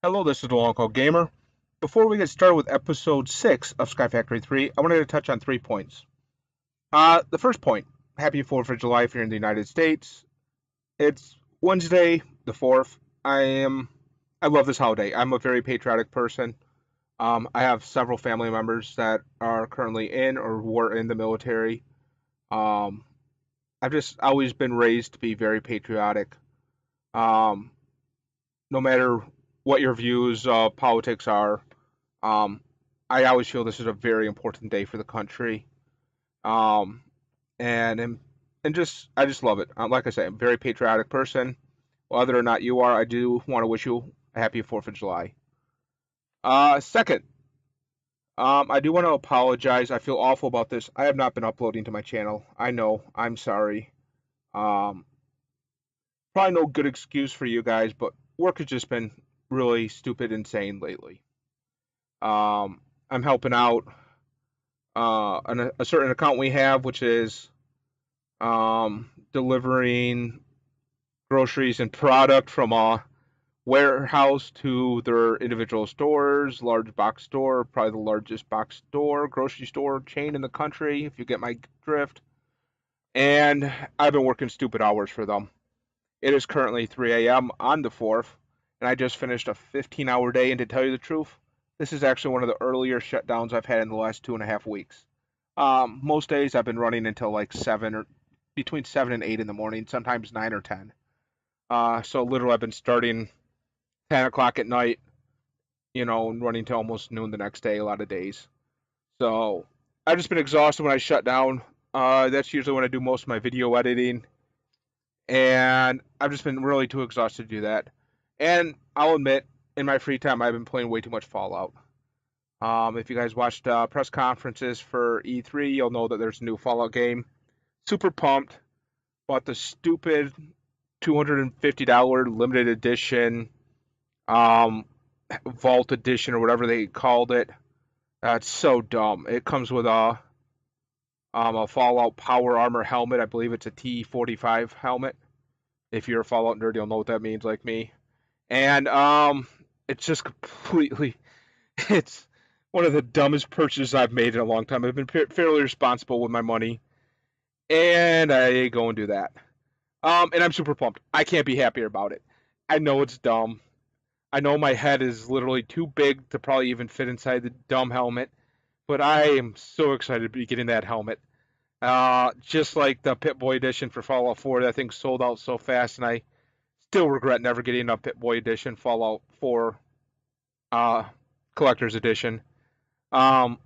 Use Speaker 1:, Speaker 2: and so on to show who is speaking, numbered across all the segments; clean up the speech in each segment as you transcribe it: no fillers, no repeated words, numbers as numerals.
Speaker 1: Hello, this is the LongHaulGamer. Before we get started with episode 6 of Sky Factory 3, I wanted to touch on 3 points. The first point, happy 4th of July if you're in the United States. It's Wednesday, the 4th. I love this holiday. I'm a very patriotic person. I have several family members that are currently in or were in the military. Um, I've just always been raised to be very patriotic. Um, no matter what your views of politics are, um, I always feel this is a very important day for the country. Um, and just I just love it. Like I say, I'm a very patriotic person. Whether or not you are, I do want to wish you a happy 4th of July. Second, I do want to apologize. I feel awful about this. I have not been uploading to my channel. I know. I'm sorry. Um, Probably no good excuse for you guys, but work has just been really stupid, insane lately. I'm helping out a certain account we have, which is delivering groceries and product from a warehouse to their individual stores, large box store, probably the largest box store, grocery store chain in the country, if you get my drift. And I've been working stupid hours for them. It is currently 3 a.m. on the 4th, and I just finished a 15-hour day. And to tell you the truth, this is actually one of the earlier shutdowns I've had in the last 2.5 weeks. Most days I've been running until like 7 or between 7 and 8 in the morning, sometimes 9 or 10. So literally I've been starting 10 o'clock at night, and running till almost noon the next day, a lot of days. So I've just been exhausted when I shut down. That's usually when I do most of my video editing. And I've just been really too exhausted to do that. And I'll admit, in my free time, I've been playing way too much Fallout. If you guys watched press conferences for E3, you'll know that there's a new Fallout game. Super pumped. Bought the stupid $250 limited edition Vault Edition or whatever they called it. It's so dumb. It comes with a Fallout Power Armor helmet. I believe it's a T45 helmet. If you're a Fallout nerd, you'll know what that means, like me. And it's just completely. It's one of the dumbest purchases I've made in a long time. I've been fairly responsible with my money, and I go and do that. And I'm super pumped. I can't be happier about it. I know it's dumb. I know my head is literally too big to probably even fit inside the dumb helmet, but I am so excited to be getting that helmet. Just like the Pip-Boy edition for Fallout 4, that thing sold out so fast, and I still regret never getting a Pip-Boy edition Fallout 4 collector's edition. Um,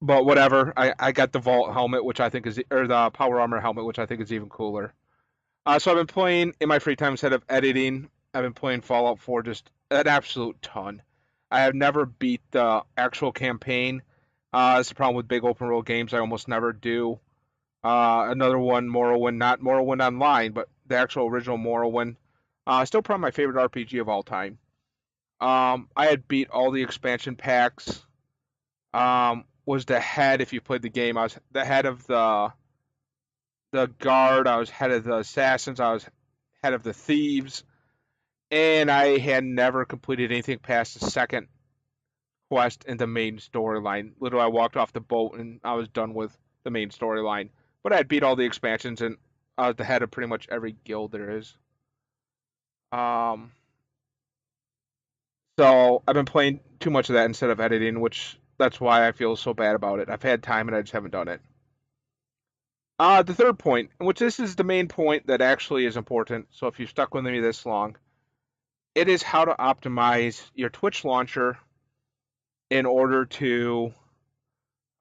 Speaker 1: but whatever. I got the Vault helmet, which I think is, or the Power Armor helmet, which I think is even cooler. So I've been playing in my free time instead of editing. I've been playing Fallout 4 just an absolute ton. I have never beat the actual campaign. That's the problem with big open world games. I almost never do. Another one, Morrowind, not Morrowind Online, but the actual original Morrowind. Still probably my favorite RPG of all time. I had beat all the expansion packs. Was the head, if you played the game, I was the head of the guard, I was head of the assassins, I was head of the thieves, and I had never completed anything past the second quest in the main storyline. Literally, I walked off the boat and I was done with the main storyline. But I had beat all the expansions and I was the head of pretty much every guild there is. Um, so I've been playing too much of that instead of editing, which that's why I feel so bad about it. I've had time and I just haven't done it. The third point, which this is the main point that actually is important, so if you've stuck with me this long, it is how to optimize your Twitch launcher in order to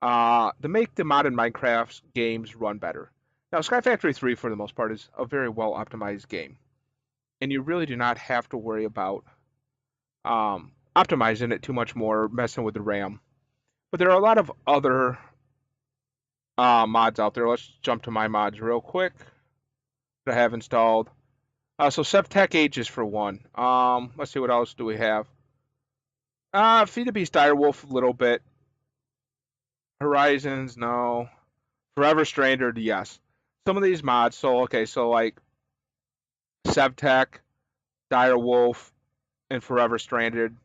Speaker 1: make the modern Minecraft games run better. Now, Sky Factory 3, for the most part, is a very well optimized game, and you really do not have to worry about optimizing it too much more, messing with the RAM. But there are a lot of other mods out there. Let's jump to my mods real quick that I have installed. So Tech Ages for one. Let's see, what else do we have? Feed the Beast Direwolf a little bit. Horizons, no. Forever Stranded, yes. Some of these mods, so like Tech, Direwolf, and Forever Stranded.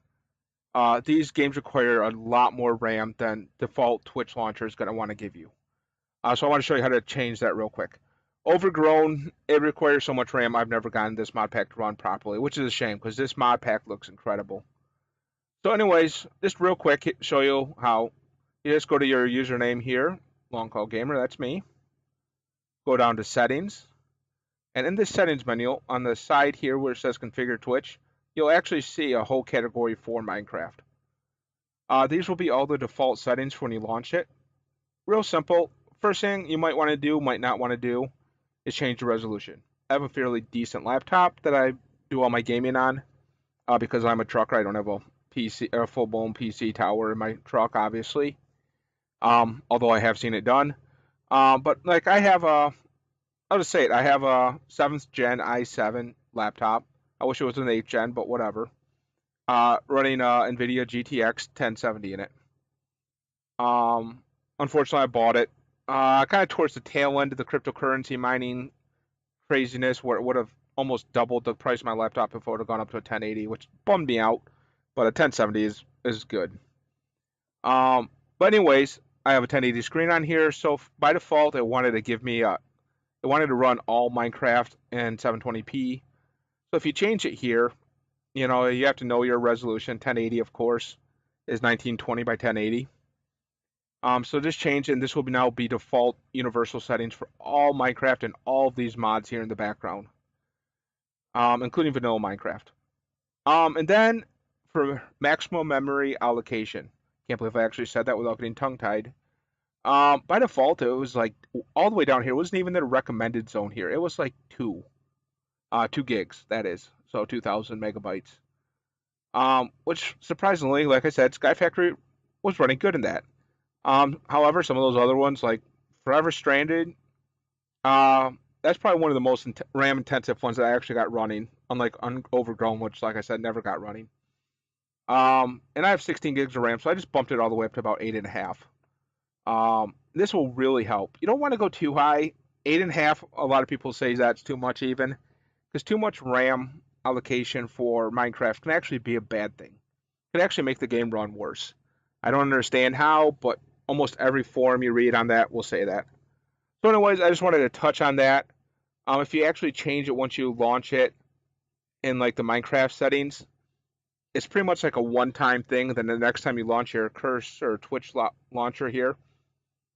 Speaker 1: These games require a lot more RAM than default Twitch launcher is going to want to give you. So I want to show you how to change that real quick. Overgrown, it requires so much RAM, I've never gotten this mod pack to run properly, which is a shame because this mod pack looks incredible. So anyways, just real quick, show you how. You just go to your username here, LongHaulGamer, that's me. Go down to settings. And in this settings menu, on the side here where it says configure Twitch, you'll actually see a whole category for Minecraft. These will be all the default settings for when you launch it. Real simple. First thing you might want to do, might not want to do, is change the resolution. I have a fairly decent laptop that I do all my gaming on. Because I'm a trucker, I don't have a PC, a full-blown PC tower in my truck, obviously. Although I have seen it done. But like I'll just say it. I have a 7th gen i7 laptop. I wish it was an 8th gen, but whatever. Running NVIDIA GTX 1070 in it. Unfortunately, I bought it kind of towards the tail end of the cryptocurrency mining craziness, where it would have almost doubled the price of my laptop if it would have gone up to a 1080, which bummed me out. But a 1070 is good. But anyways, I have a 1080 screen on here, so by default, it wanted to give me it wanted to run all Minecraft in 720p. So if you change it here, you know, you have to know your resolution. 1080, of course, is 1920 by 1080. So just change it, and this will now be default universal settings for all Minecraft and all of these mods here in the background, including vanilla Minecraft. And then for maximum memory allocation, can't believe I actually said that without getting tongue-tied. By default, it was like all the way down here. It wasn't even the recommended zone here. It was like 2 gigs, that is, so 2,000 megabytes. Which surprisingly, like I said, Sky Factory was running good in that. However, some of those other ones, like Forever Stranded, that's probably one of the most RAM intensive ones that I actually got running, unlike Overgrown, which, like I said, never got running. And I have 16 gigs of RAM, so I just bumped it all the way up to about 8.5. This will really help. You don't want to go too high. 8.5, a lot of people say that's too much even, because too much RAM allocation for Minecraft can actually be a bad thing. It can actually make the game run worse. I don't understand how, but almost every forum you read on that will say that. So anyways, I just wanted to touch on that. If you actually change it once you launch it in like the Minecraft settings, it's pretty much like a one-time thing. Then the next time you launch your Curse or Twitch launcher here,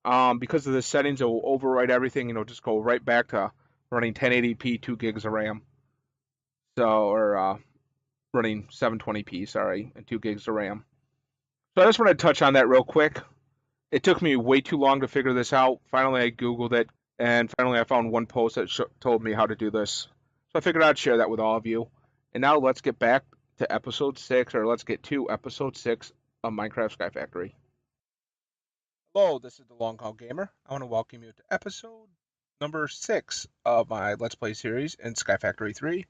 Speaker 1: because of the settings, it will overwrite everything and it'll just go right back to running 1080p, 2 gigs of RAM. So, or running 720p, sorry, and 2 gigs of RAM. So I just want to touch on that real quick. It took me way too long to figure this out. Finally, I Googled it, and finally I found one post that told me how to do this. So I figured I'd share that with all of you. And now let's get back to episode 6, or let's get to episode 6 of Minecraft Sky Factory. Hello, this is the Long Haul Gamer. I want to welcome you to episode number 6 of my Let's Play series in Sky Factory 3.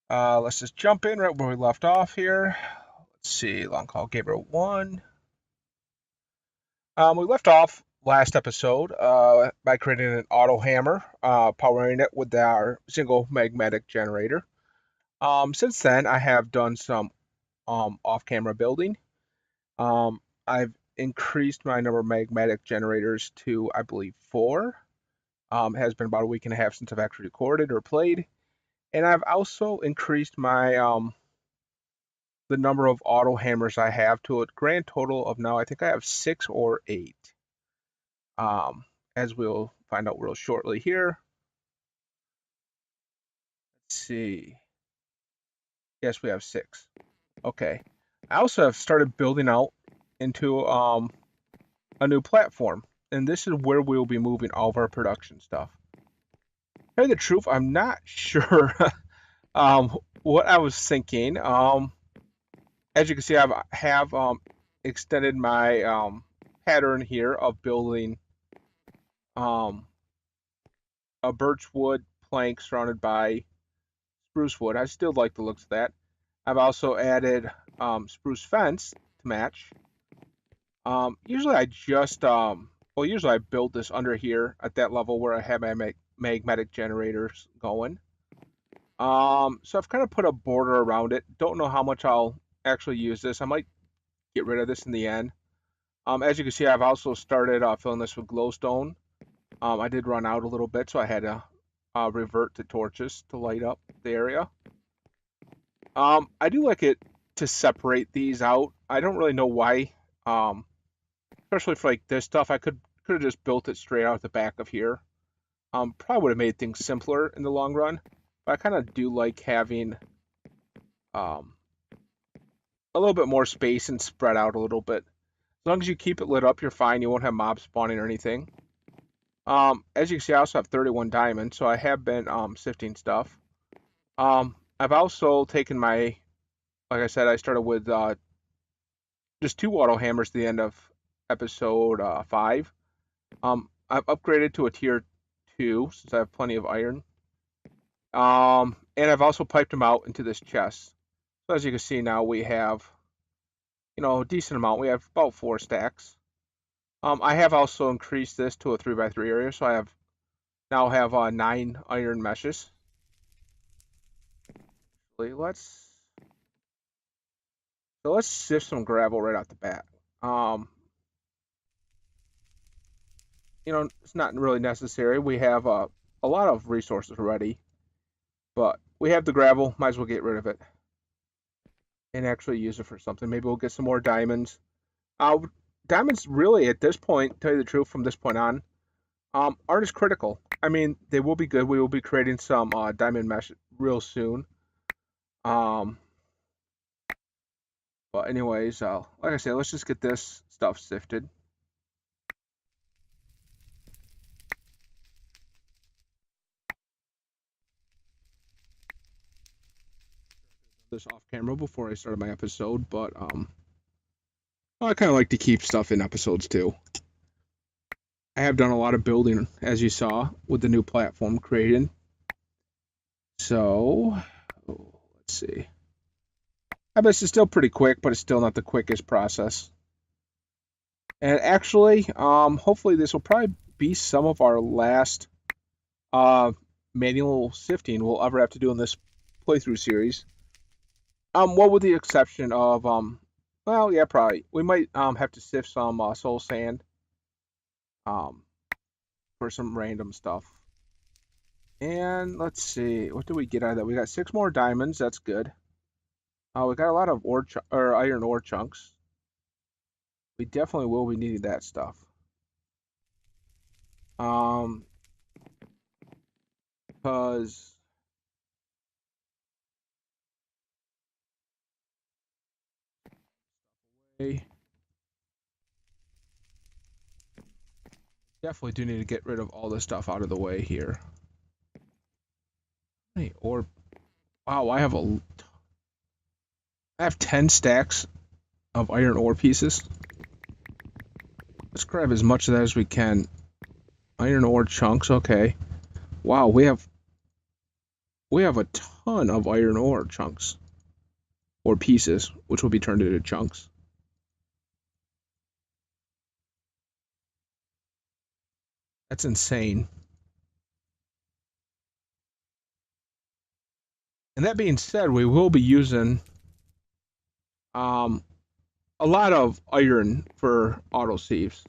Speaker 1: Let's just jump in right where we left off here. Let's see, Long Haul Gamer 1. We left off last episode by creating an auto hammer, powering it with our single magmatic generator. Since then, I have done some off-camera building. I've increased my number of magmatic generators to, I believe, 4. It has been about a week and a half since I've actually recorded or played. And I've also increased my the number of auto hammers I have to a grand total of now I think I have 6 or 8. As we'll find out real shortly here. Let's see. Yes, we have 6. Okay. I also have started building out into a new platform, and this is where we'll be moving all of our production stuff. To tell you the truth, I'm not sure what I was thinking. As you can see, I have extended my pattern here of building a birch wood plank surrounded by spruce wood. I still like the looks of that. I've also added spruce fence to match. Usually I just usually I build this under here at that level where I have my magmatic generators going. So I've kind of put a border around it. Don't know how much I'll actually use this. I might get rid of this in the end. As you can see, I've also started filling this with glowstone. I did run out a little bit, so I had to revert to torches to light up the area. I do like it to separate these out. I don't really know why. Especially for like this stuff, I could have just built it straight out the back of here. Probably would have made things simpler in the long run. But I kind of do like having um, a little bit more space and spread out a little bit. As long as you keep it lit up, you're fine. You won't have mobs spawning or anything. As you can see, I also have 31 diamonds, so I have been sifting stuff. I've also taken my, like I said, I started with just 2 auto hammers at the end of episode 5. I've upgraded to a tier 2 since I have plenty of iron. And I've also piped them out into this chest. So as you can see now, we have, a decent amount. We have about 4 stacks. I have also increased this to a 3x3 area, so I now have 9 iron meshes. Let's sift some gravel right out the bat. It's not really necessary. We have a lot of resources already, but we have the gravel. Might as well get rid of it and actually use it for something. Maybe we'll get some more diamonds. Diamonds really, at this point, tell you the truth, from this point on, aren't as critical. I mean, they will be good. We will be creating some diamond mesh real soon. But anyways, like I said, let's just get this stuff sifted. This off camera before I started my episode, but I kind of like to keep stuff in episodes too. I have done a lot of building, as you saw, with the new platform created. So, let's see. I bet it's still pretty quick, but it's still not the quickest process. And actually, hopefully this will probably be some of our last manual sifting we'll ever have to do in this playthrough series. What with the exception of well, yeah, probably we might have to sift some soul sand for some random stuff. And let's see, what do we get out of that? We got 6 more diamonds. That's good. We got a lot of iron ore chunks. We definitely will be needing that stuff. Because definitely do need to get rid of all this stuff out of the way here. Hey, or wow, I have 10 stacks of iron ore pieces. Let's grab as much of that as we can. Iron ore chunks, okay. Wow, we have a ton of iron ore chunks. Or pieces, which will be turned into chunks. That's insane. And that being said, we will be using a lot of iron for auto sieves.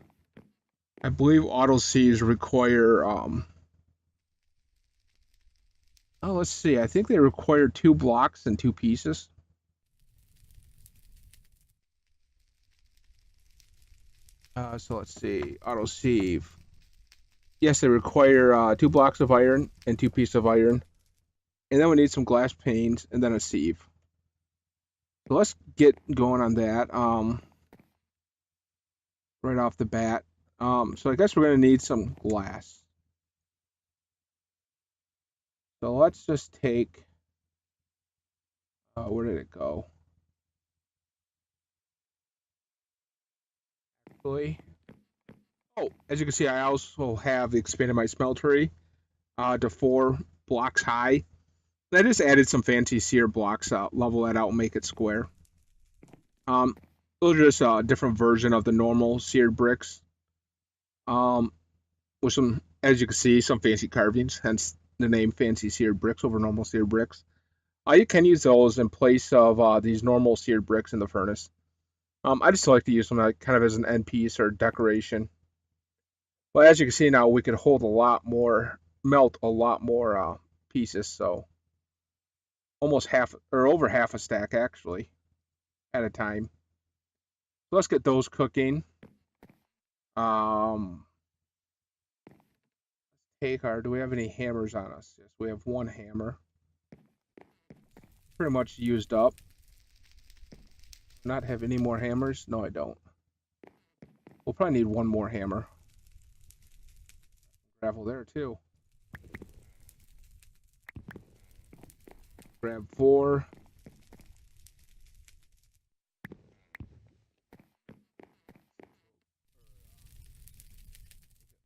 Speaker 1: I believe auto sieves require oh, let's see. I think they require 2 blocks and 2 pieces. So let's see. Auto sieve. Yes, they require 2 blocks of iron and 2 pieces of iron. And then we need some glass panes and then a sieve. So let's get going on that right off the bat. So I guess we're going to need some glass. So let's just take, where did it go? Actually, oh, as you can see, I also have expanded my smeltery to 4 blocks high. I just added some fancy sear blocks, level that out and make it square. Those are just a different version of the normal seared bricks. With some, as you can see, some fancy carvings, hence the name fancy seared bricks over normal seared bricks. You can use those in place of these normal seared bricks in the furnace. I just like to use them like, kind of as an end piece or decoration. But as you can see now, we can hold a lot more, melt a lot more pieces. So almost half or over half a stack actually at a time. So let's get those cooking. Um, take our. Do we have any hammers on us? Yes, we have one hammer. Pretty much used up. Not have any more hammers? No, I don't. We'll probably need one more hammer. Gravel there too. Grab 4.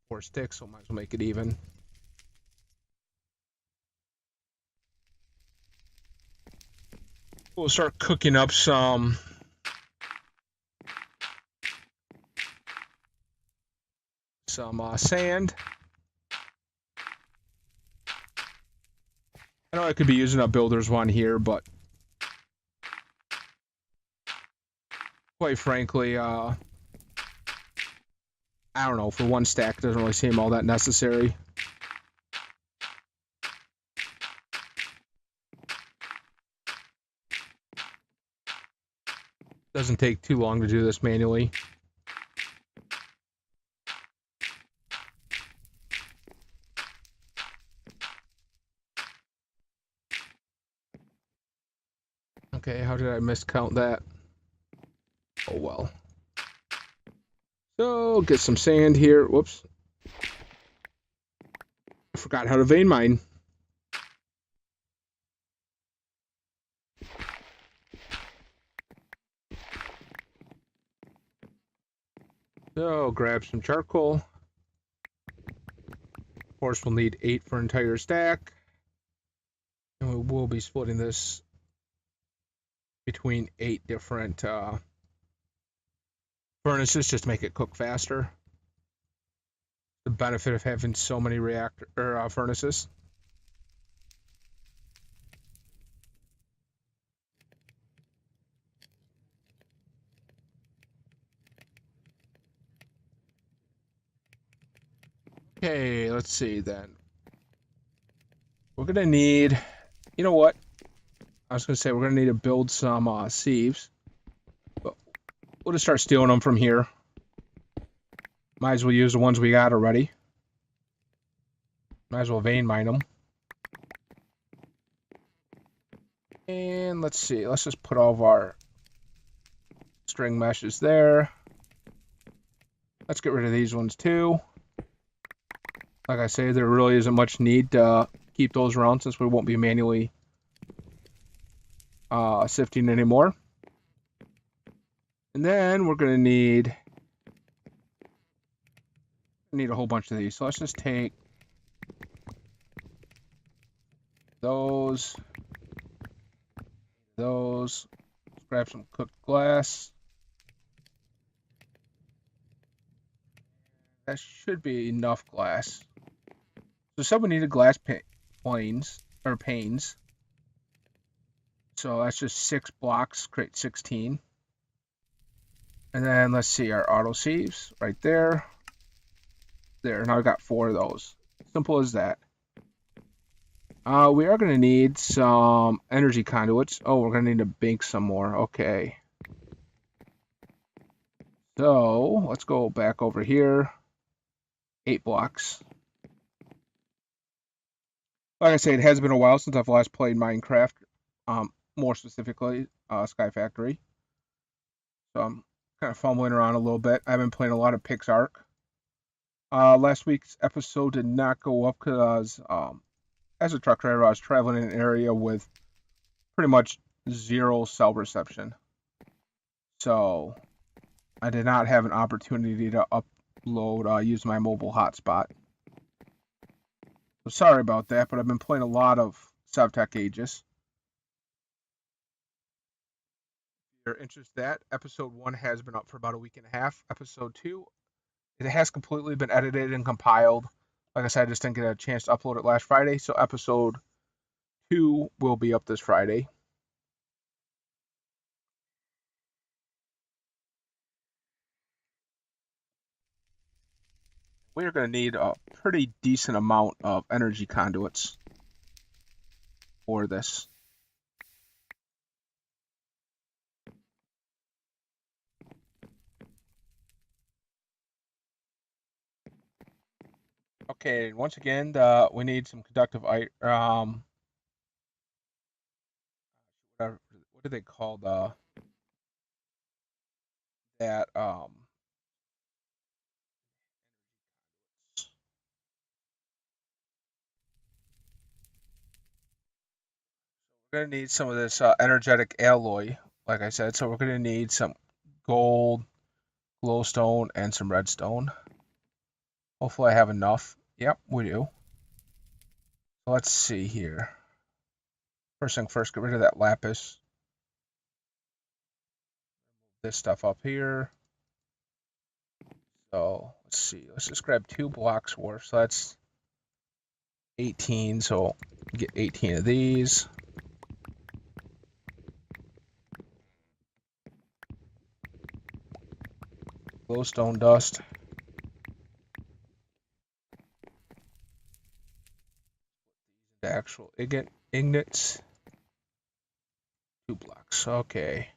Speaker 1: 4 sticks, so might as well make it even. We'll start cooking up some sand. I know I could be using a builder's one here, but quite frankly, I don't know. For one stack, it doesn't really seem all that necessary. Doesn't take too long to do this manually. Okay, how did I miscount that? Oh well. So, get some sand here. Whoops. I forgot how to vein mine. So, grab some charcoal. Of course, we'll need 8 for an entire stack. And we will be splitting this between 8 different furnaces just to make it cook faster. The benefit of having so many furnaces. Okay, let's see then. We're gonna need, you know what? I was gonna say we're gonna need to build some sieves, but we'll just start stealing them from here. Might as well use the ones we got already. Might as well vein mine them. And let's see. Let's just put all of our string meshes there. Let's get rid of these ones too. Like I say, there really isn't much need to keep those around since we won't be manually sifting anymore. And then we're gonna need a whole bunch of these. So let's just take those. Let's grab some cooked glass. That should be enough glass. So someone needed glass panes. So that's just 6 blocks, create 16. And then let's see, our auto sieves right there. There, now I got 4 of those. Simple as that. We are going to need some energy conduits. Oh, we're going to need to bank some more. Okay. So let's go back over here. 8 blocks. Like I say, it has been a while since I've last played Minecraft. More specifically, Sky Factory. So I'm kind of fumbling around a little bit. I've been playing a lot of PixArk. Last week's episode did not go up because, as a truck driver, I was traveling in an area with pretty much 0 cell reception. So I did not have an opportunity to upload, use my mobile hotspot. So sorry about that, but I've been playing a lot of Sevtech Aegis. If you're interested in that, episode 1 has been up for about a week and a half. Episode 2, it has completely been edited and compiled. Like I said, I just didn't get a chance to upload it last Friday. So episode 2 will be up this Friday. We're going to need a pretty decent amount of energy conduits for this. Okay, once again, we need some conductive what do they call that we're gonna need some of this energetic alloy, like I said. So we're gonna need some gold, glowstone, and some redstone. Hopefully, I have enough. Yep, we do. So let's see here. First thing first, get rid of that lapis. This stuff up here. So let's see. Let's just grab 2 blocks worth. So that's 18. So get 18 of these. Glowstone dust. The actual ingots. 2 blocks. Okay.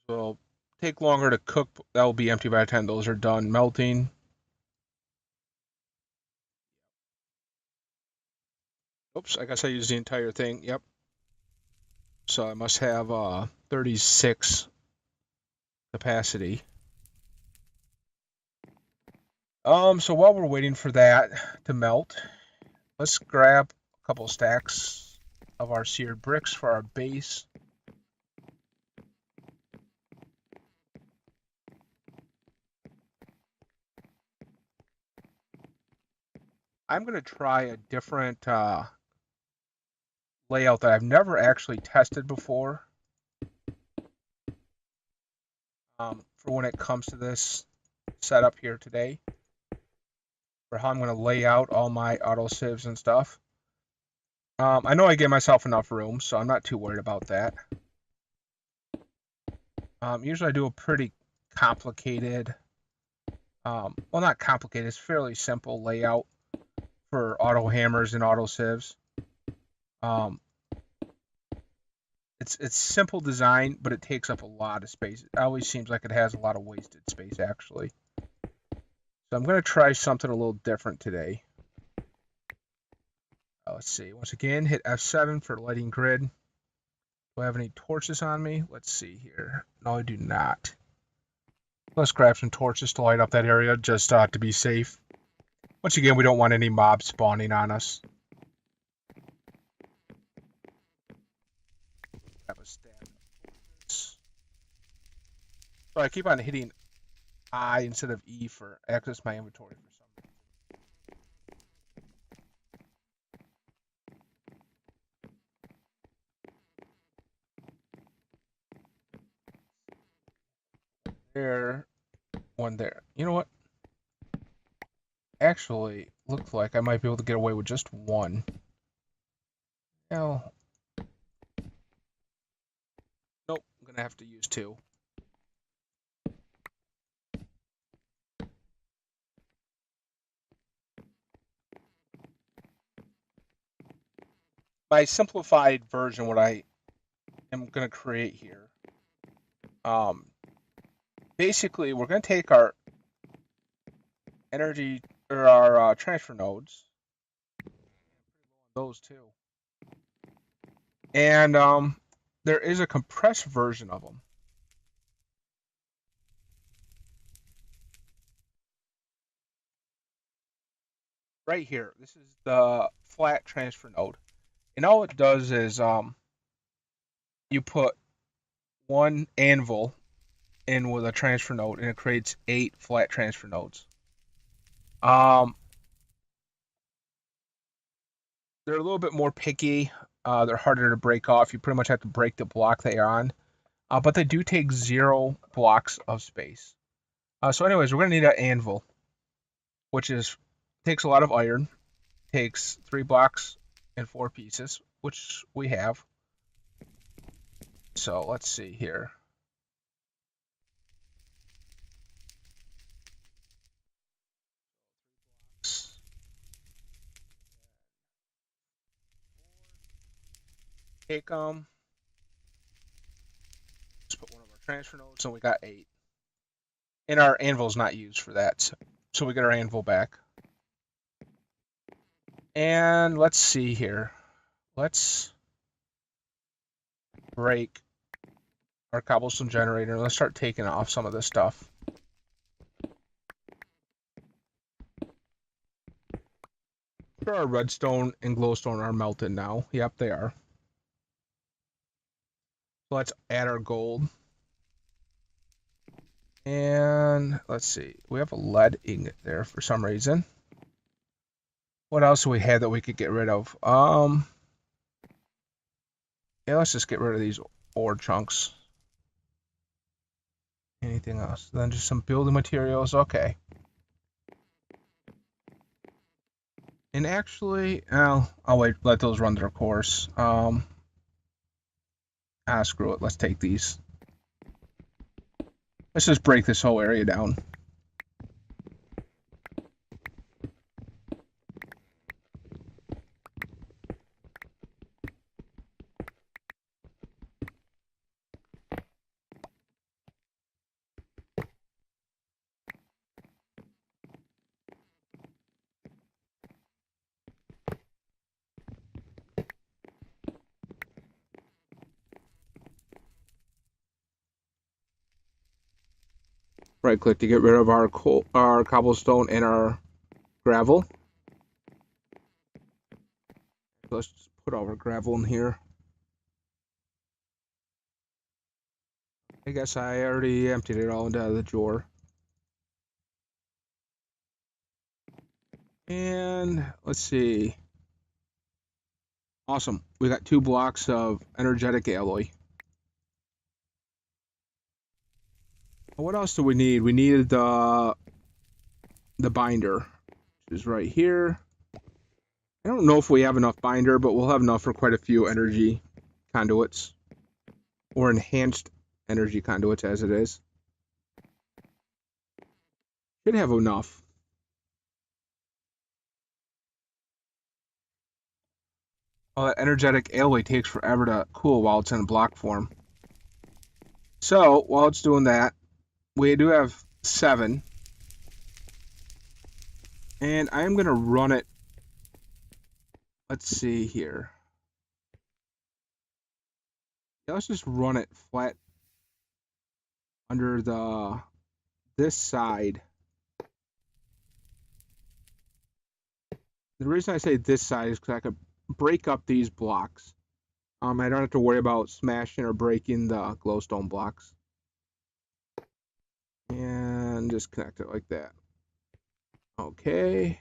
Speaker 1: Will take longer to cook. That will be empty by the time those are done melting. Oops, I guess I used the entire thing. Yep. So I must have 36 capacity. So while we're waiting for that to melt, let's grab a couple stacks of our seared bricks for our base. I'm going to try a different layout that I've never actually tested before for when it comes to this setup here today, for how I'm going to lay out all my auto sieves and stuff. I know I gave myself enough room, so I'm not too worried about that. Usually I do a pretty complicated, well, not complicated, it's fairly simple layout for auto hammers and auto sieves. It's simple design, but it takes up a lot of space. It always seems like it has a lot of wasted space, actually. So I'm going to try something a little different today. Let's see. Once again, hit F7 for lighting grid. Do I have any torches on me? Let's see here. No, I do not. Let's grab some torches to light up that area, just to be safe. Once again, we don't want any mobs spawning on us. Grab a stack of torches. So I keep on hitting I instead of E for access my inventory for some reason. There, one there. You know what? Actually, looks like I might be able to get away with just one. Now, nope, I'm gonna have to use 2. My simplified version, what I am gonna create here. Basically, we're gonna take our energy or our transfer nodes, those two, and there is a compressed version of them. Right here, this is the flat transfer node, and all it does is you put one anvil in with a transfer node, and it creates 8 flat transfer nodes. They're a little bit more picky. They're harder to break off. You pretty much have to break the block they are on, but they do take 0 blocks of space. So anyways, we're going to need an anvil, which takes a lot of iron, takes 3 blocks and 4 pieces, which we have. So let's see here. Take them. Let's put one of our transfer nodes, and we got 8. And our anvil's not used for that, so we get our anvil back. And let's see here. Let's break our cobblestone generator. Let's start taking off some of this stuff. Sure, our redstone and glowstone are melted now. Yep, they are. So let's add our gold. And let's see. We have a lead ingot there for some reason. What else do we have that we could get rid of? Yeah, let's just get rid of these ore chunks. Anything else? Then just some building materials. Okay. And actually, I'll wait, let those run their course. Screw it. Let's take these. Let's just break this whole area down. Right click to get rid of our cobblestone and our gravel. Let's just put all our gravel in here. I guess I already emptied it all into the drawer. And let's see. Awesome. We got 2 blocks of energetic alloy. What else do we need? We needed the binder, which is right here. I don't know if we have enough binder, but we'll have enough for quite a few energy conduits. Or enhanced energy conduits as it is. Should have enough. Well, that energetic alloy takes forever to cool while it's in block form. So, while it's doing that, we do have 7. And I am going to run it. Let's see here. Yeah, let's just run it flat under this side. The reason I say this side is because I could break up these blocks. I don't have to worry about smashing or breaking the glowstone blocks. And just connect it like that. Okay.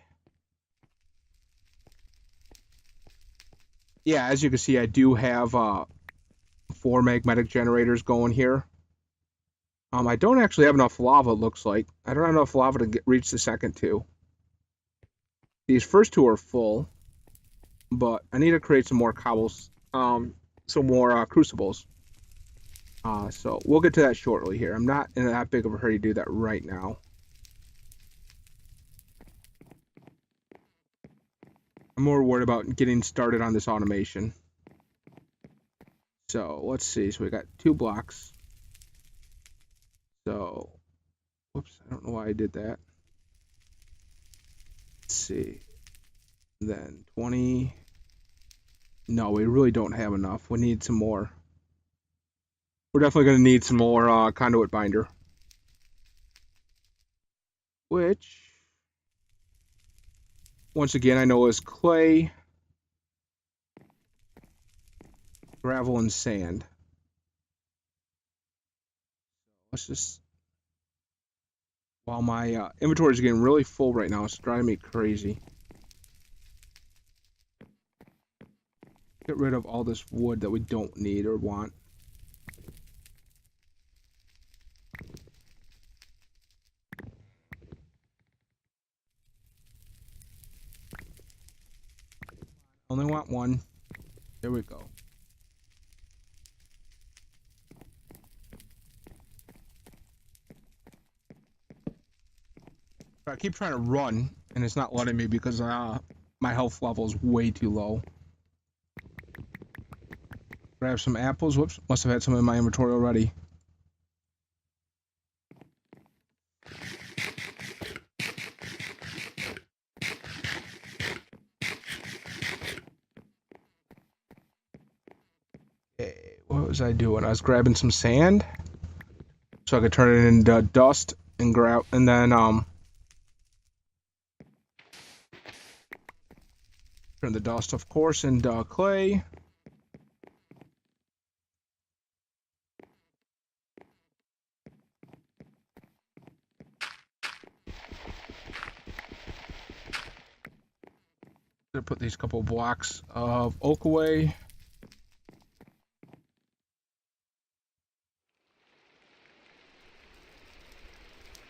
Speaker 1: Yeah, as you can see, I do have 4 magnetic generators going here. I don't actually have enough lava, it looks like. I don't have enough lava to reach the second 2. These first 2 are full, but I need to create some more cobbles, some more crucibles. So we'll get to that shortly here. I'm not in that big of a hurry to do that right now. I'm more worried about getting started on this automation. So let's see. So we got 2 blocks. So, whoops, I don't know why I did that. Let's see. Then 20. No, we really don't have enough. We need some more. We're definitely going to need some more conduit binder. Which, once again, I know is clay, gravel, and sand. Let's just... While my inventory is getting really full right now, it's driving me crazy. Get rid of all this wood that we don't need or want. . Only want one. There we go. I keep trying to run, and it's not letting me because my health level is way too low. Grab some apples. Whoops, must have had some in my inventory already. Okay, what was I doing? I was grabbing some sand so I could turn it into dust and grab, and then turn the dust, of course, into clay. Gonna put these couple blocks of oak away.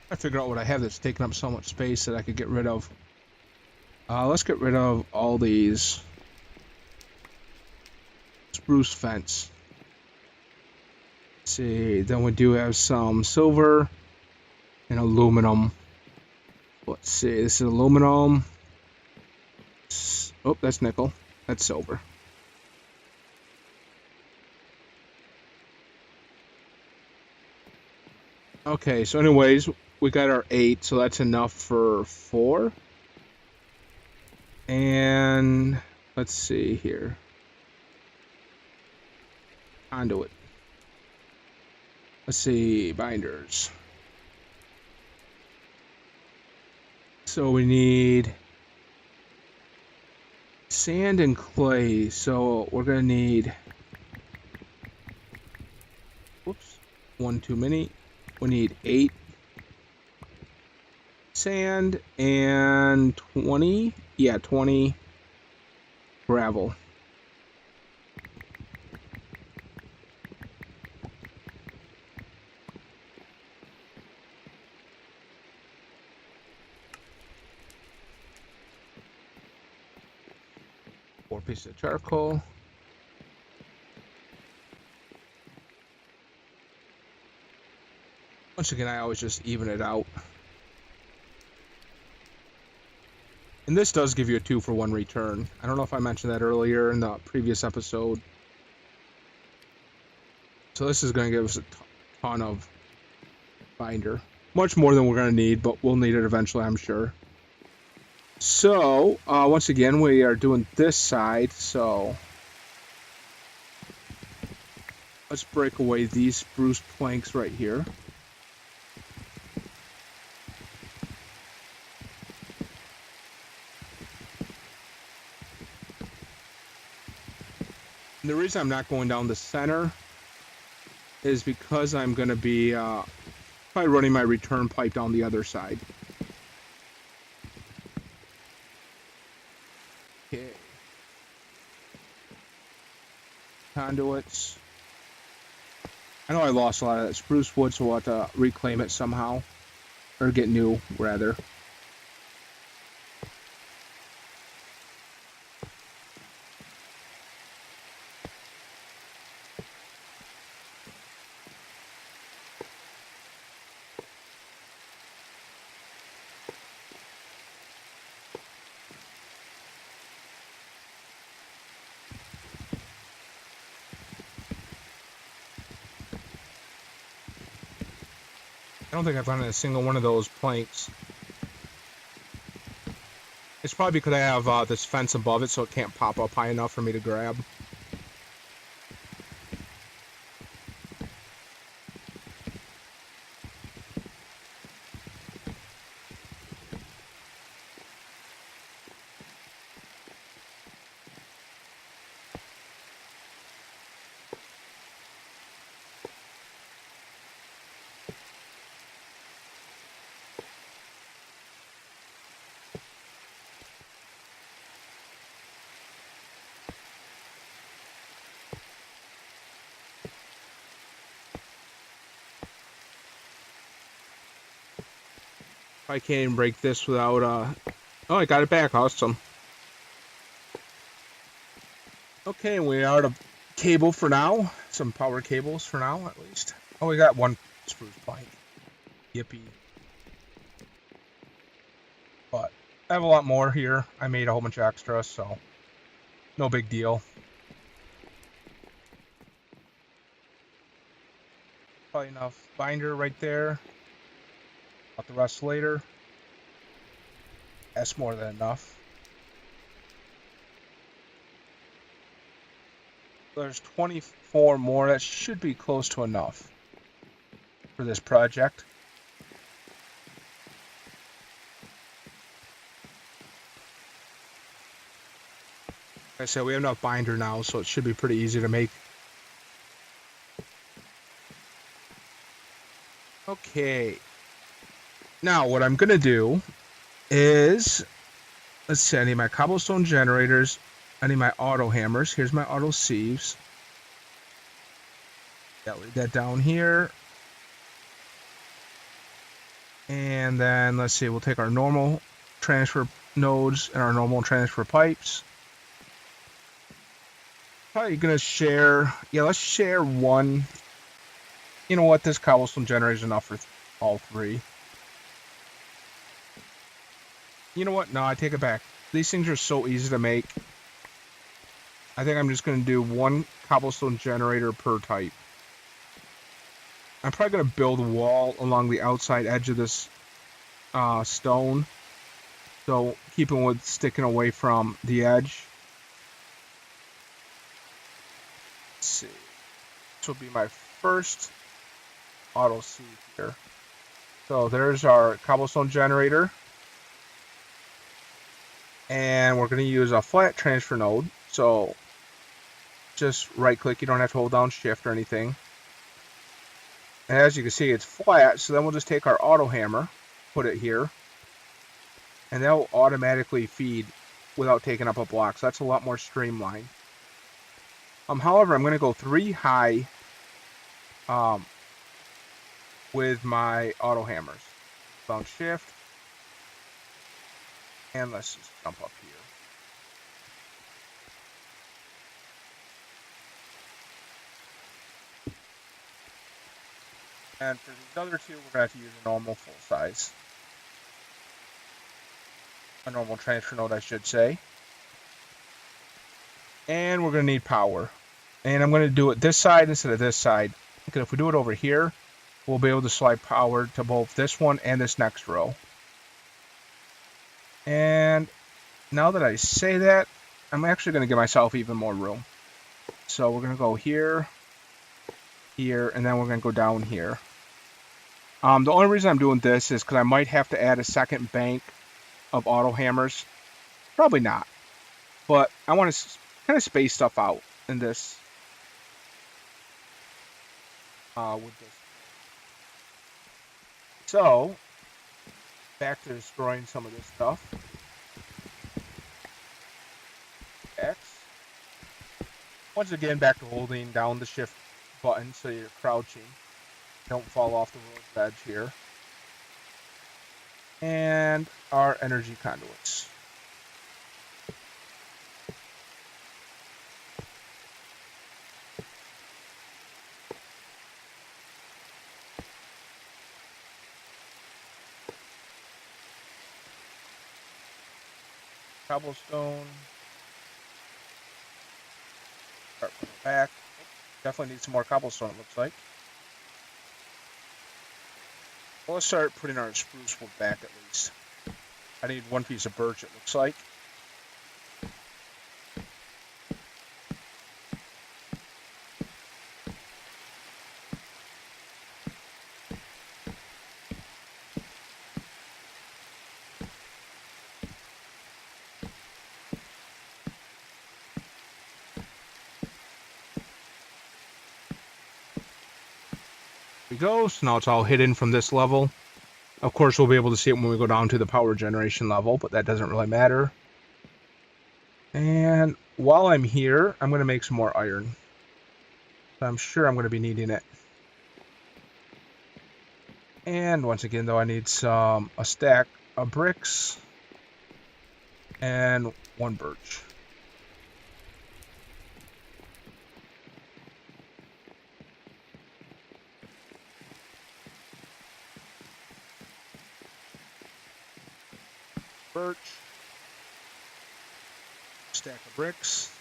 Speaker 1: I figure out what I have that's taking up so much space that I could get rid of. Let's get rid of all these spruce fence. Let's see, then we do have some silver and aluminum. Let's see, this is aluminum. Oh, that's nickel. That's silver. Okay, so anyways, we got our 8, so that's enough for 4. And let's see here. Conduit. Let's see, binders. So we need sand and clay. So we're gonna need, whoops, 1 too many. We need 8 sand and 20. Yeah, 20 gravel. Four pieces of charcoal. Once again, I always just even it out. And this does give you a 2-for-1 return. I don't know if I mentioned that earlier in the previous episode. So this is going to give us a ton of binder. Much more than we're going to need, but we'll need it eventually, I'm sure. So, once again, we are doing this side, so let's break away these spruce planks right here. And the reason I'm not going down the center is because I'm going to be probably running my return pipe down the other side. Okay. Conduits. I know I lost a lot of that spruce wood, so we'll have to reclaim it somehow. Or get new, rather. I don't think I've run a single one of those planks. It's probably because I have this fence above it, so it can't pop up high enough for me to grab. I can't even break this without, oh, I got it back, awesome. Okay, we are out of cable for now. Some power cables for now, at least. Oh, we got one spruce plank. Yippee. But I have a lot more here. I made a whole bunch of extra, so no big deal. Probably enough binder right there. Got the rest later. That's more than enough. There's 24 more. That should be close to enough for this project. Like I said, we have enough binder now, so it should be pretty easy to make. Okay. Now, what I'm going to do is, let's see, I need my cobblestone generators. I need my auto hammers. Here's my auto sieves. Yeah, leave that down here. And then, let's see, we'll take our normal transfer nodes and our normal transfer pipes. Probably going to share, yeah, let's share one. You know what, this cobblestone generator is enough for all three. You know what, no, I take it back. These things are so easy to make. I think I'm just going to do one cobblestone generator per type. I'm probably going to build a wall along the outside edge of this stone. So keeping wood sticking away from the edge. Let's see. This will be my first auto sieve here. So there's our cobblestone generator. And we're going to use a flat transfer node. So just right click, you don't have to hold down shift or anything. And as you can see, it's flat, so then we'll just take our auto hammer, put it here, and that will automatically feed without taking up a block. So that's a lot more streamlined. However, I'm going to go 3 high with my auto hammers. Down shift, and let's just jump up here. And for these other two, we're going to have to use a normal full size. A normal transfer node, I should say. And we're going to need power. And I'm going to do it this side instead of this side. Because if we do it over here, we'll be able to slide power to both this one and this next row. And now that I say that, I'm actually going to give myself even more room. So we're going to go here, here, and then we're going to go down here. The only reason I'm doing this is because I might have to add a second bank of auto hammers. Probably not. But I want to kind of space stuff out in this. With this. So, back to destroying some of this stuff. X. Once again, back to holding down the shift button so you're crouching. Don't fall off the road's edge here. And our energy conduits. Cobblestone. Start putting it back. Definitely need some more cobblestone, it looks like. Well, let's start putting our spruce wood back at least. I need one piece of birch, it looks like. We go, so now it's all hidden from this level. Of course, we'll be able to see it when we go down to the power generation level, but that doesn't really matter. And while I'm here, I'm going to make some more iron. I'm sure I'm going to be needing it. And once again, though, I need a stack of bricks and 1 birch. birch. Stack of bricks.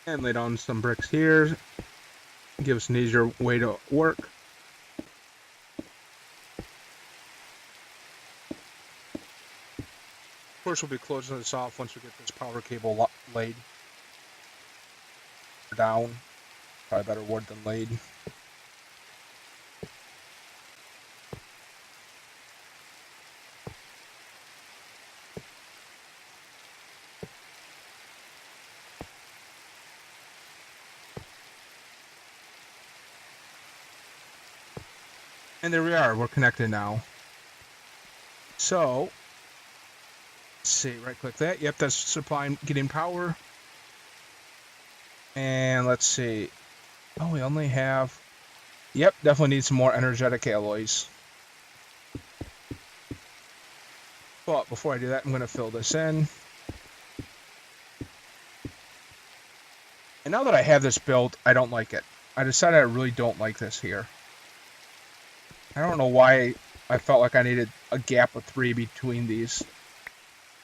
Speaker 1: And lay down some bricks here. Give us an easier way to work. Of course, we'll be closing this off once we get this power cable laid. Down. Probably better word than laid. And there we are. We're connected now. So, let's see. Right click that. Yep, that's supplying, getting power. And let's see. Oh, we only have... Yep, definitely need some more energetic alloys. But before I do that, I'm going to fill this in. And now that I have this built, I don't like it. I decided I really don't like this here. I don't know why I felt like I needed a gap of 3 between these.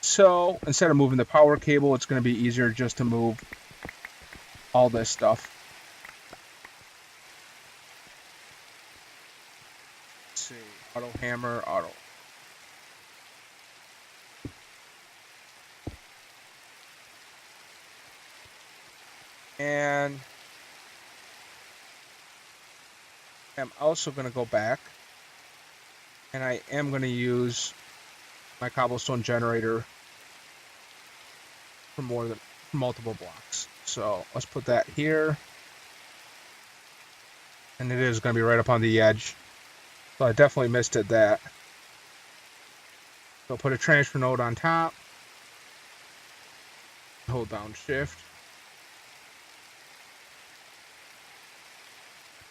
Speaker 1: So, instead of moving the power cable, it's going to be easier just to move all this stuff. Let's see. Auto hammer, auto. And I'm also going to go back. And I am going to use my cobblestone generator for multiple blocks. So let's put that here. And it is going to be right up on the edge. So I definitely missed it that. So put a transfer node on top. Hold down shift.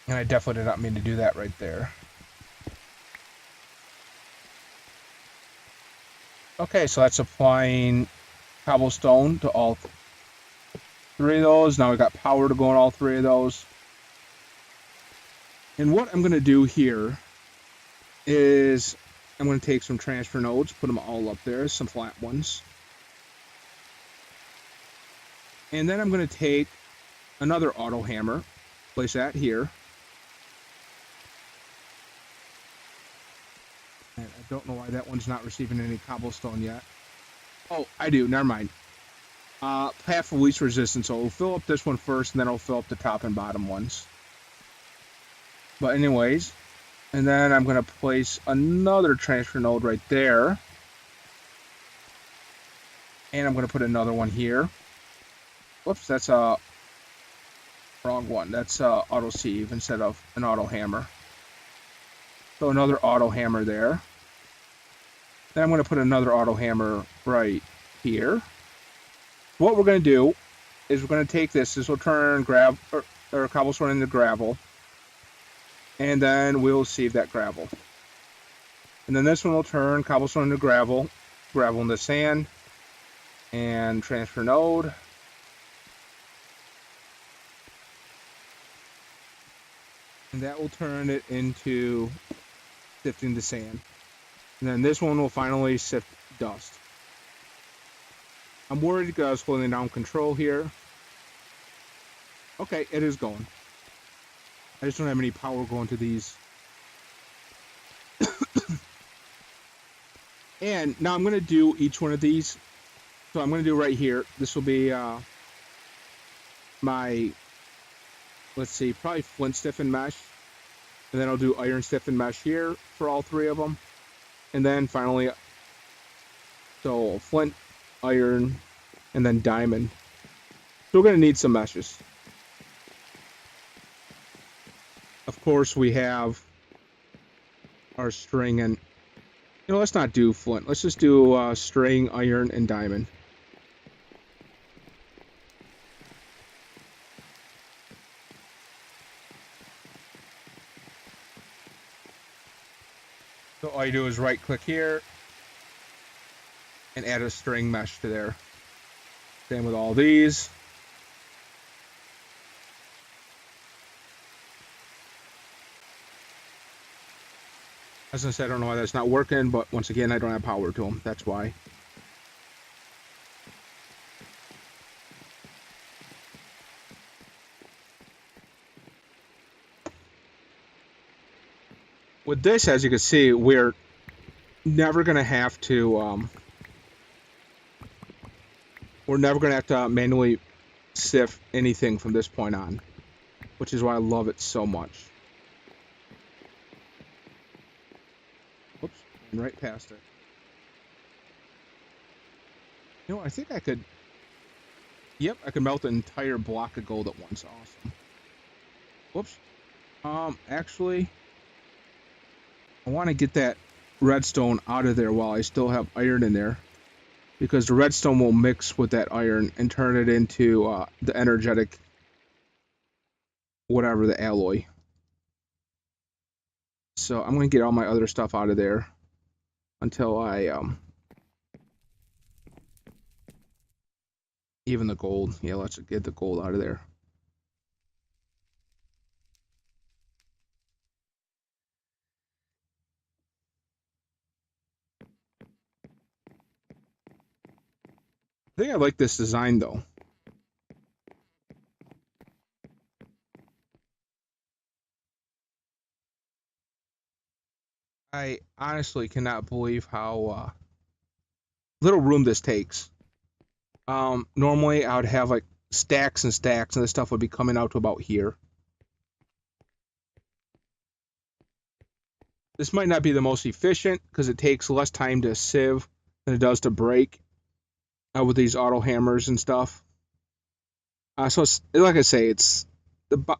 Speaker 1: And I definitely did not mean to do that right there. Okay, so that's applying cobblestone to all 3 of those. Now we got power to go on all 3 of those. And what I'm going to do here is I'm going to take some transfer nodes, put them all up there, some flat ones. And then I'm going to take another auto hammer, place that here. And I don't know why that one's not receiving any cobblestone yet. Oh, I do. Never mind. Path of least resistance. So we'll fill up this one first, and then I'll fill up the top and bottom ones. But anyways, and then I'm going to place another transfer node right there. And I'm going to put another one here. Whoops, that's a wrong one. That's auto sieve instead of an auto hammer. So another auto hammer there. Then I'm going to put another auto hammer right here. What we're going to do is we're going to take this. This will turn or cobblestone into gravel. And then we'll sieve that gravel. And then this one will turn cobblestone into gravel. Gravel into sand. And transfer node. And that will turn it into sifting the sand. And then this one will finally sift dust. I'm worried because I was holding down control here. Okay, it is going. I just don't have any power going to these. And now I'm going to do each one of these. So I'm going to do right here. This will be my, let's see, probably flint stiffened mesh. And then I'll do iron stiffened mesh here for all 3 of them. And then finally, so flint, iron, and then diamond. So we're going to need some meshes. Of course, we have our string and, let's not do flint. Let's just do string, iron, and diamond. So all you do is right click here and add a string mesh to there. Same with all these. As I said, I don't know why that's not working, but once again, I don't have power to them. That's why. With this, as you can see, we're never going to have to, we're never going to have to manually sift anything from this point on, which is why I love it so much. Whoops, went right past it. You know, I think I could, yep, I could melt an entire block of gold at once. Awesome. Whoops. Actually, I want to get that redstone out of there while I still have iron in there, because the redstone will mix with that iron and turn it into the energetic, whatever, the alloy. So I'm going to get all my other stuff out of there until I, even the gold. Yeah, let's get the gold out of there. I think I like this design though. I honestly cannot believe how little room this takes. Normally I would have like stacks and stacks, and this stuff would be coming out to about here. This might not be the most efficient because it takes less time to sieve than it does to break with these auto hammers and stuff. So it's, like I say, it's the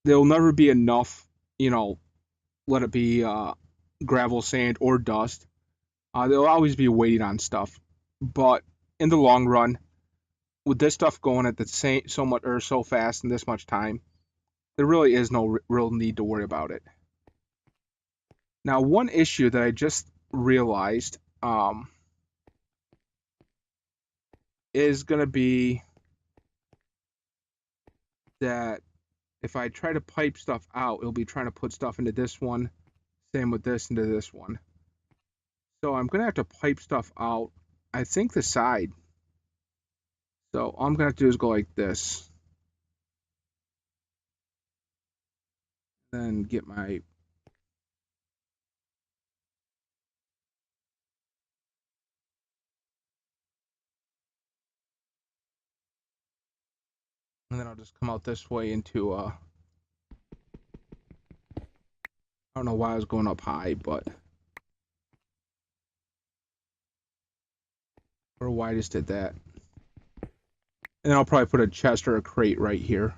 Speaker 1: there'll never be enough. Let it be gravel, sand, or dust. They'll always be waiting on stuff, but in the long run, with this stuff going at the same so much or so fast in this much time, there really is no real need to worry about it. Now, one issue that I just realized is going to be that if I try to pipe stuff out, it'll be trying to put stuff into this one. Same with this into this one. So I'm going to have to pipe stuff out, I think the side. So all I'm going to have to do is go like this. Then get my... And then I'll just come out this way into... I don't know why I was going up high, but... Or why I just did that. And then I'll probably put a chest or a crate right here.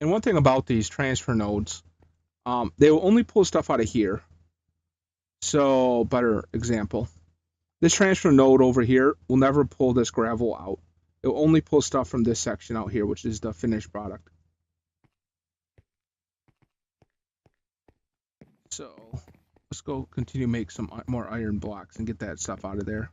Speaker 1: And one thing about these transfer nodes, they will only pull stuff out of here. So, better example. This transfer node over here will never pull this gravel out. It will only pull stuff from this section out here, which is the finished product. So, let's go continue to make some more iron blocks and get that stuff out of there.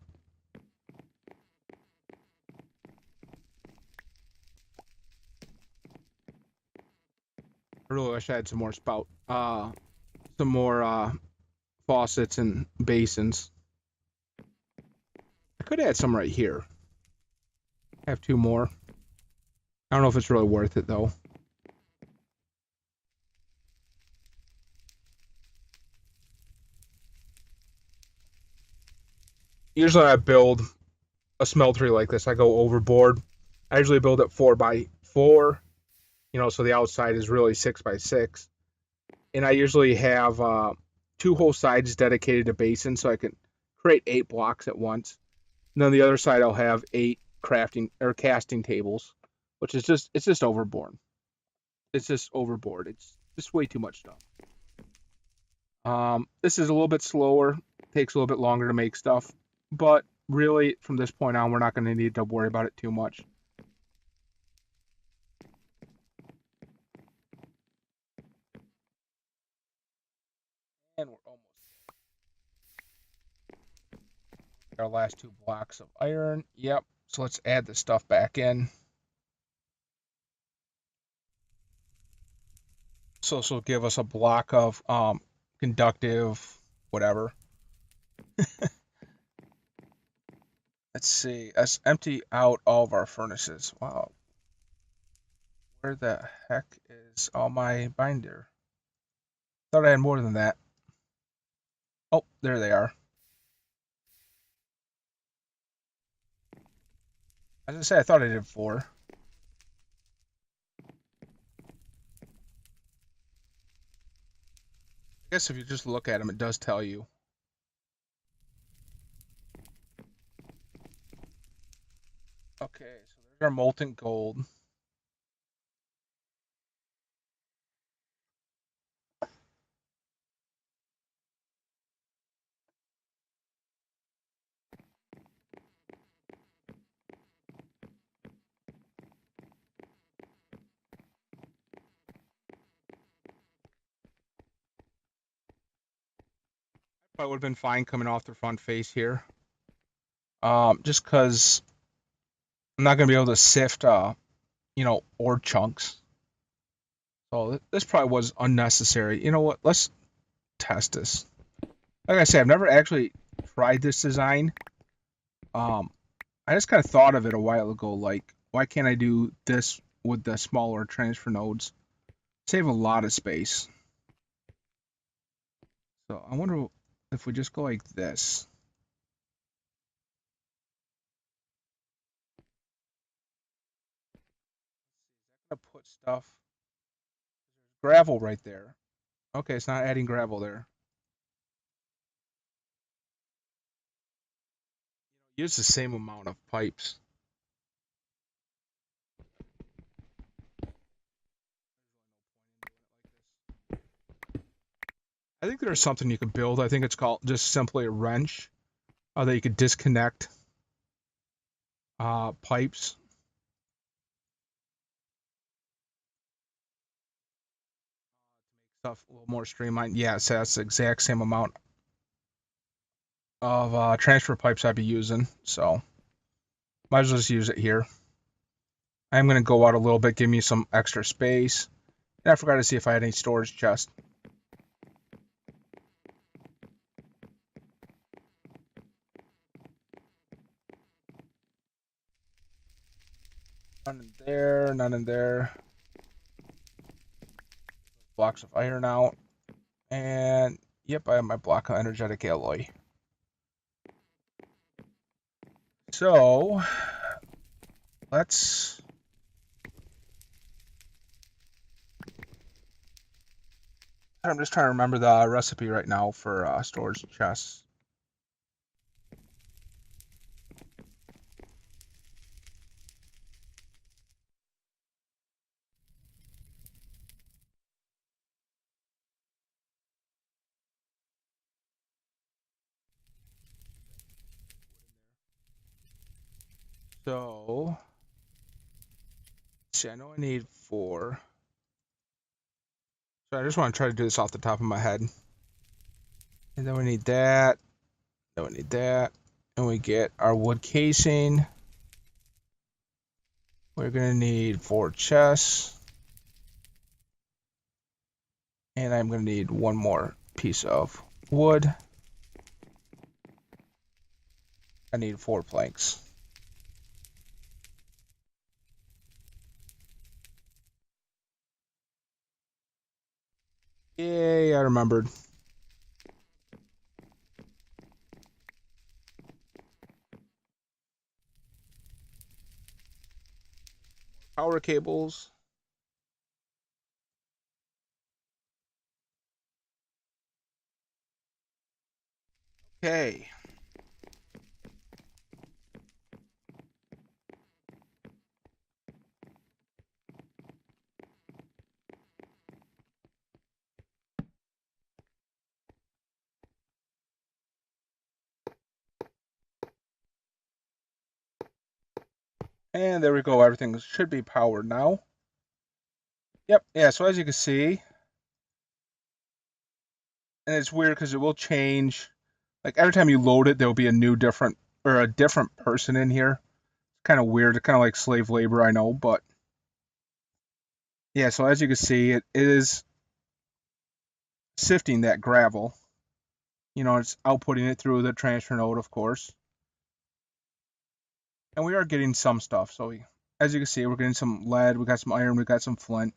Speaker 1: I really wish I had some more faucets and basins. I could add some right here. I have 2 more. I don't know if it's really worth it though. Usually I build a smeltery like this. I go overboard. I usually build it 4x4, so the outside is really 6x6. And I usually have 2 whole sides dedicated to basins, so I can create 8 blocks at once. And then the other side I'll have 8 crafting or casting tables, which is just overboard. It's just overboard. It's just way too much stuff. This is a little bit slower, takes a little bit longer to make stuff, but really from this point on, we're not going to need to worry about it too much. And we're almost Our last 2 blocks of iron. Yep. So let's add the stuff back in. So this will give us a block of conductive, whatever. Let's see. Let's empty out all of our furnaces. Wow. Where the heck is all my binder? Thought I had more than that. Oh, there they are. As I say, I thought I did 4. I guess if you just look at them, it does tell you. Okay, so there's our molten gold. Probably would have been fine coming off the front face here. Just because I'm not going to be able to sift, ore chunks. So this probably was unnecessary. You know what? Let's test this. Like I said, I've never actually tried this design. I just kind of thought of it a while ago. Like, why can't I do this with the smaller transfer nodes? Save a lot of space. So I wonder if we just go like this. I'm gonna put stuff. Gravel right there. Okay, it's not adding gravel there. Use the same amount of pipes. I think there's something you can build. I think it's called just simply a wrench that you could disconnect pipes. Stuff a little more streamlined. Yeah, so that's the exact same amount of transfer pipes I'd be using. So might as well just use it here. I'm going to go out a little bit, give me some extra space. And I forgot to see if I had any storage chest. None in there, none in there. Blocks of iron out. And yep, I have my block of energetic alloy. So let's I'm just trying to remember the recipe right now for storage chests. So, see, I know I need 4. So I just want to try to do this off the top of my head. And then we need that. Then we need that. And we get our wood casing. We're going to need 4 chests. And I'm going to need 1 more piece of wood. I need 4 planks. Yay, I remembered. Power cables. Okay. And there we go. Everything should be powered now. Yep. Yeah. So as you can see, and it's weird because it will change. Like every time you load it, there will be a new different or a different person in here. Kind of weird, kind of like slave labor, I know, but yeah. So as you can see, it is sifting that gravel. It's outputting it through the transfer node, of course, and we are getting some stuff. So as you can see, we're getting some lead, we got some iron, we got some flint,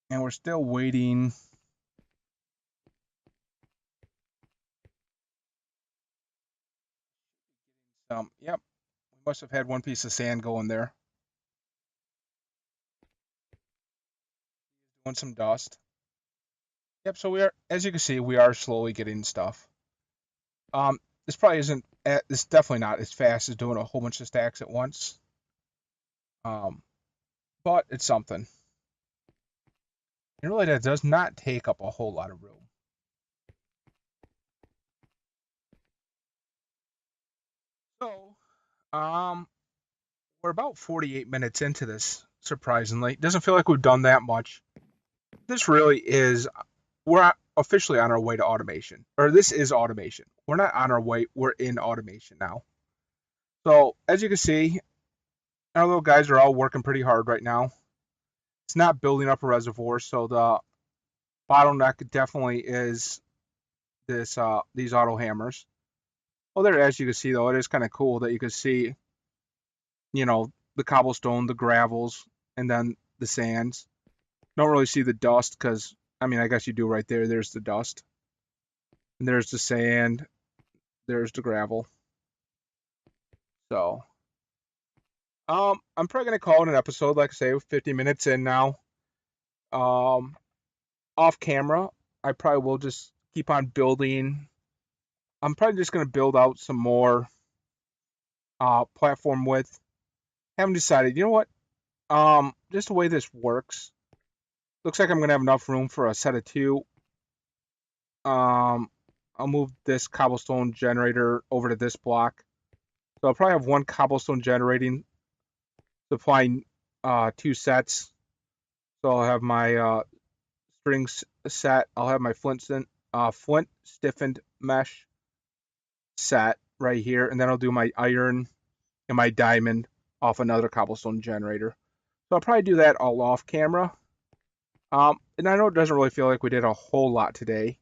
Speaker 1: and we're still waiting. Yep, we must have had one piece of sand going there. Doing some dust. Yep. So we are, as you can see, we are slowly getting stuff. This probably isn't. It's definitely not as fast as doing a whole bunch of stacks at once. Um, but it's something. And really, that does not take up a whole lot of room. So, we're about 48 minutes into this. Surprisingly, it doesn't feel like we've done that much. This really is. We're officially on our way to automation, or this is automation. We're not on our way. We're in automation now. So, as you can see, our little guys are all working pretty hard right now. It's not building up a reservoir, so the bottleneck definitely is these auto hammers. Well, there, as you can see, though, it is kind of cool that you can see, the cobblestone, the gravels, and then the sands. Don't really see the dust because, I mean, I guess you do right there. There's the dust, and there's the sand, there's the gravel. So, I'm probably gonna call it an episode. Like I say, 50 minutes in now. Um, Off camera, I probably will just keep on building. I'm probably just gonna build out some more platform width. Haven't decided. You know what? Just the way this works, looks like I'm gonna have enough room for a set of two. Um, I'll move this cobblestone generator over to this block. So I'll probably have one cobblestone generating, supplying two sets. So I'll have my strings set. I'll have my flint stiffened mesh set right here, and then I'll do my iron and my diamond off another cobblestone generator. So I'll probably do that all off camera. And I know it doesn't really feel like we did a whole lot today.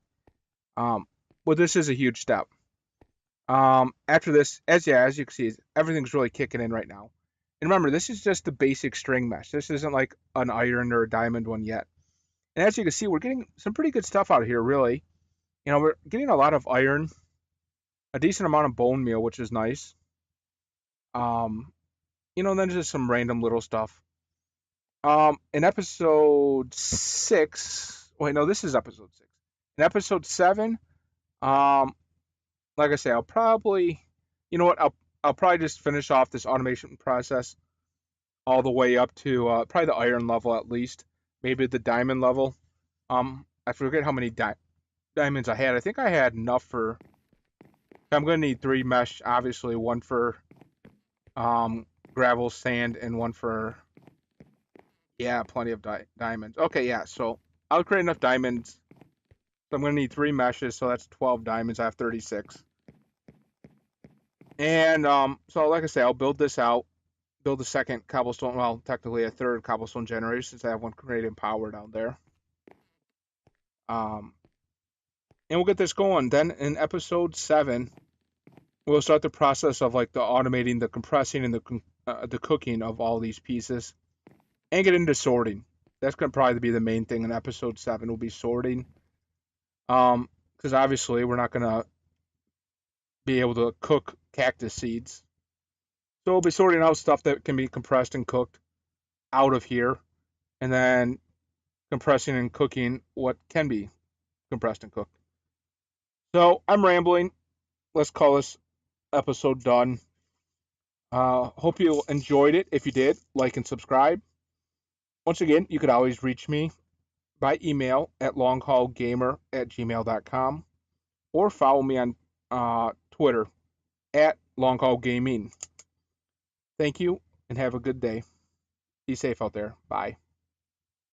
Speaker 1: But this is a huge step. After this, as you can see, everything's really kicking in right now. And remember, this is just the basic string mesh. This isn't like an iron or a diamond one yet. And as you can see, we're getting some pretty good stuff out of here, really. We're getting a lot of iron, a decent amount of bone meal, which is nice. Then just some random little stuff. In episode 6, wait, no, this is episode 6. In episode 7, like I say, I'll probably, I'll probably just finish off this automation process all the way up to probably the iron level at least, maybe the diamond level. I forget how many diamonds I had. I think I had enough for. I'm gonna need 3 mesh, obviously, one for gravel, sand, and one for plenty of diamonds. Okay, yeah, so I'll create enough diamonds. So I'm gonna need 3 meshes, so that's 12 diamonds. I have 36. And so like I say, I'll build this out, build a second cobblestone, well, technically a third cobblestone generator since I have one creating power down there. And we'll get this going. Then in episode 7, we'll start the process of like the automating, the compressing, and the cooking of all these pieces, and get into sorting. That's gonna probably be the main thing in episode 7. Will be sorting. Because obviously we're not gonna be able to cook cactus seeds, so we'll be sorting out stuff that can be compressed and cooked out of here, and then compressing and cooking what can be compressed and cooked. So I'm rambling. Let's call this episode done. Hope you enjoyed it. If you did, like and subscribe. Once again, you could always reach me by email at longhaulgamer@gmail.com or follow me on Twitter at LongHaulGaming. Thank you and have a good day. Be safe out there. Bye.